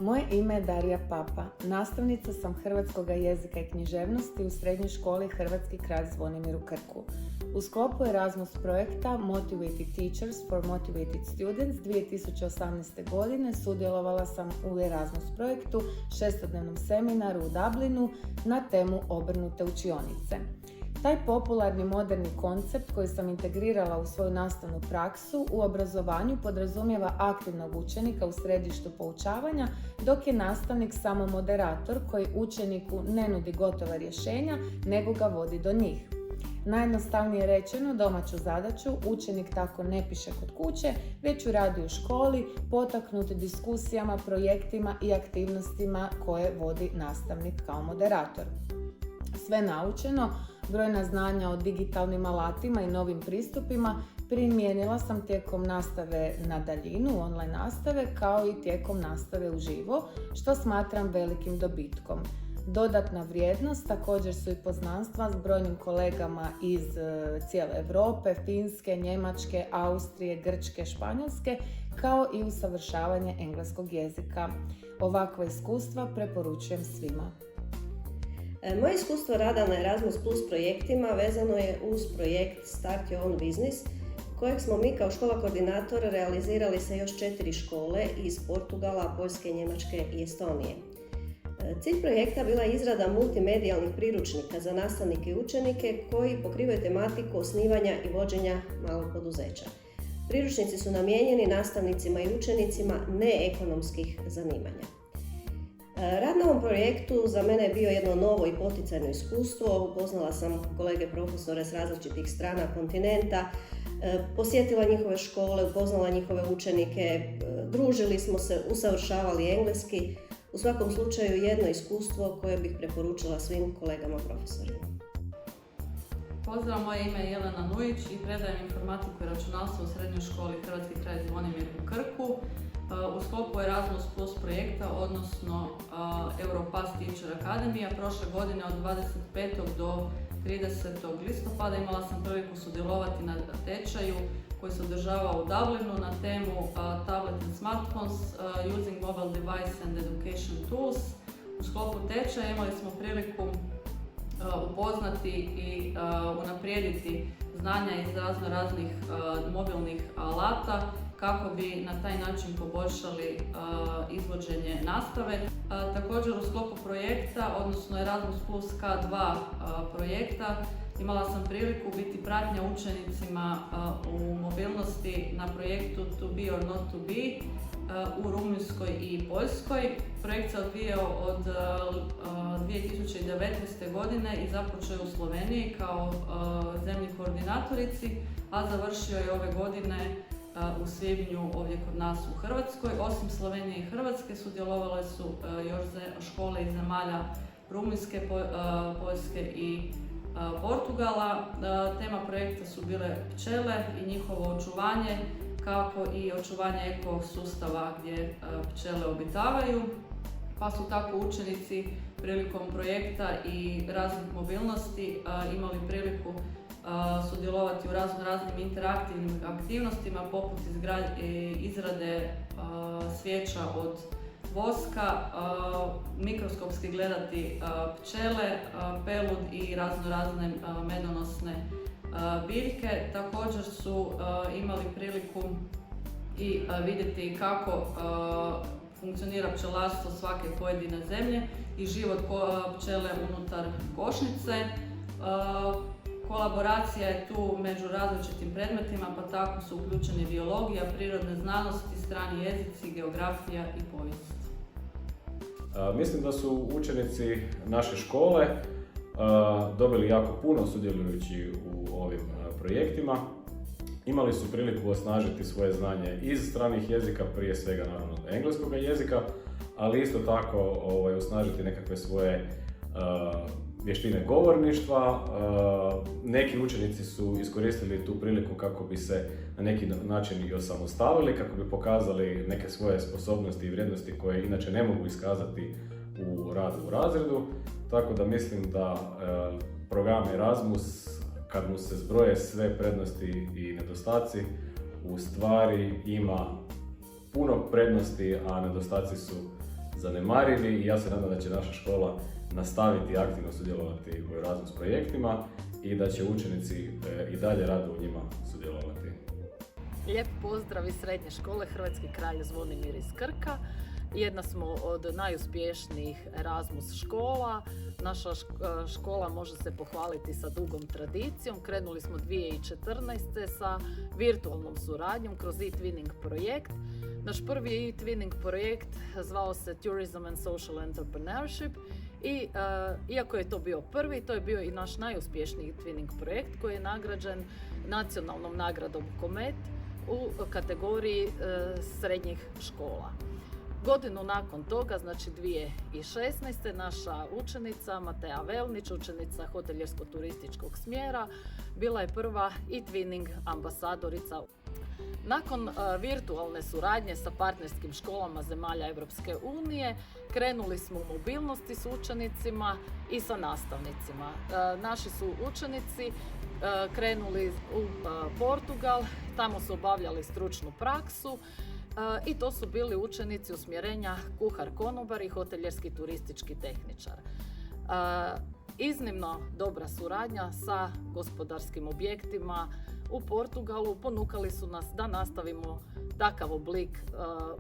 Moje ime je Darija Papa, nastavnica sam hrvatskog jezika i književnosti u srednjoj školi Hrvatski kralj Zvonimir u Krku. U sklopu Erasmus projekta Motivated Teachers for Motivated Students 2018. godine sudjelovala sam u Erasmus projektu, 6-dnevnom seminaru u Dublinu na temu obrnute učionice. Taj popularni moderni koncept koji sam integrirala u svoju nastavnu praksu u obrazovanju podrazumijeva aktivnog učenika u središtu poučavanja, dok je nastavnik samo moderator koji učeniku ne nudi gotova rješenja, nego ga vodi do njih. Najjednostavnije rečeno, domaću zadaću učenik tako ne piše kod kuće, već ju radi u školi, potaknut diskusijama, projektima i aktivnostima koje vodi nastavnik kao moderator. Sve naučeno, brojna znanja o digitalnim alatima i novim pristupima primijenila sam tijekom nastave na daljinu, online nastave, kao i tijekom nastave uživo, što smatram velikim dobitkom. Dodatna vrijednost također su i poznanstva s brojnim kolegama iz cijele Europe, Finske, Njemačke, Austrije, Grčke, Španjolske, kao i usavršavanje engleskog jezika. Ovakva iskustva preporučujem svima. Moje iskustvo rada na Erasmus Plus projektima vezano je uz projekt Start Your Own Business, kojeg smo mi kao škola koordinator realizirali sa još 4 škole iz Portugala, Poljske, Njemačke i Estonije. Cilj projekta bila je izrada multimedijalnih priručnika za nastavnike i učenike koji pokrivaju tematiku osnivanja i vođenja malog poduzeća. Priručnici su namijenjeni nastavnicima i učenicima neekonomskih zanimanja. Rad na ovom projektu za mene je bio jedno novo i poticajno iskustvo. Upoznala sam kolege profesore s različitih strana kontinenta, posjetila njihove škole, upoznala njihove učenike, družili smo se, usavršavali engleski. U svakom slučaju jedno iskustvo koje bih preporučila svim kolegama profesorima. Pozdrav, moje ime je Jelena Nujić i predajem informatiku i računalstvo u srednjoj školi Hrvatski kralj Zvonimir u Krku. U sklopu Erasmus Plus projekta, odnosno Europass Teacher Akademija, prošle godine od 25. do 30. listopada imala sam priliku sudjelovati na tečaju koji se održava u Dublinu na temu Tablet and Smartphones, Using Mobile Device and Education Tools. U sklopu tečaja imali smo priliku upoznati i unaprijediti znanja iz raznih mobilnih alata kako bi na taj način poboljšali izvođenje nastave. Također u sklopu projekta, odnosno Erasmus Plus K2 projekta, imala sam priliku biti pratnja učenicima u mobilnosti na projektu To Be or Not To Be u Rumunjskoj i Poljskoj. Projekt se odvijao od 2019. godine i započeo je u Sloveniji kao zemlji koordinatorici, a završio je ove godine u svibnju ovdje kod nas u Hrvatskoj. Osim Slovenije i Hrvatske sudjelovale su još škole iz zemalja Rumunjske, Poljske i Portugala. Tema projekta su bile pčele i njihovo očuvanje, kako i očuvanje ekosustava gdje pčele obitavaju. Pa su tako učenici prilikom projekta i raznih mobilnosti imali priliku sudjelovati u raznim interaktivnim aktivnostima poput izrade svijeća od voska, mikroskopski gledati pčele, pelud i razne medonosne biljke. Također su imali priliku i vidjeti kako funkcionira pčelarstvo svake pojedine zemlje i život pčele unutar košnice. Kolaboracija je tu među različitim predmetima, pa tako su uključeni biologija, prirodne znanosti, strani jezici, geografija i povijest. Mislim da su učenici naše škole dobili jako puno sudjelujući u ovim projektima. Imali su priliku osnažiti svoje znanje iz stranih jezika, prije svega naravno engleskog jezika, ali isto tako osnažiti nekakve svoje vještine govorništva. Neki učenici su iskoristili tu priliku kako bi se na neki način i osamostalili, kako bi pokazali neke svoje sposobnosti i vrijednosti koje inače ne mogu iskazati u radu u razredu. Tako da mislim da program Erasmus, kad mu se zbroje sve prednosti i nedostaci, u stvari ima puno prednosti, a nedostaci su zanemarivi i ja se nadam da će naša škola nastaviti aktivno sudjelovati u Erasmus projektima i da će učenici i dalje rado u njima sudjelovati. Lijep pozdrav iz srednje škole Hrvatski kralj Zvonimir iz Krka. Jedna smo od najuspješnijih Erasmus škola. Naša škola može se pohvaliti sa dugom tradicijom. Krenuli smo 2014. sa virtualnom suradnjom kroz e-twinning projekt. Naš prvi e-twinning projekt zvao se Tourism and Social Entrepreneurship i iako je to bio prvi, to je bio i naš najuspješniji e-twinning projekt koji je nagrađen nacionalnom nagradom Komet u kategoriji srednjih škola. Godinu nakon toga, znači 2016. naša učenica Mateja Velnić, učenica hoteljersko-turističkog smjera, bila je prva e-twinning ambasadorica. Nakon virtualne suradnje sa partnerskim školama zemalja Europske unije, krenuli smo u mobilnosti s učenicima i sa nastavnicima. Naši su učenici krenuli u Portugal, tamo su obavljali stručnu praksu i to su bili učenici usmjerenja kuhar konobar i hoteljerski turistički tehničar. Iznimno dobra suradnja sa gospodarskim objektima u Portugalu ponukali su nas da nastavimo takav oblik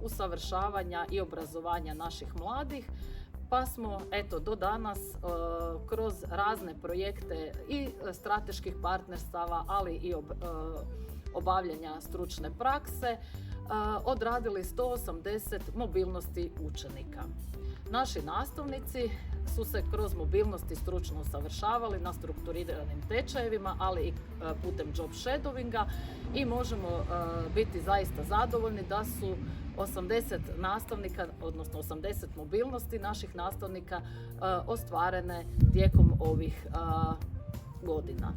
usavršavanja i obrazovanja naših mladih, pa smo do danas kroz razne projekte i strateških partnerstava, ali i obavljanja stručne prakse odradili 180 mobilnosti učenika. Naši nastavnici su se kroz mobilnosti stručno usavršavali na strukturiranim tečajevima, ali i putem job shadowinga i možemo biti zaista zadovoljni da su 80 nastavnika, odnosno 80 mobilnosti naših nastavnika ostvarene tijekom ovih godina.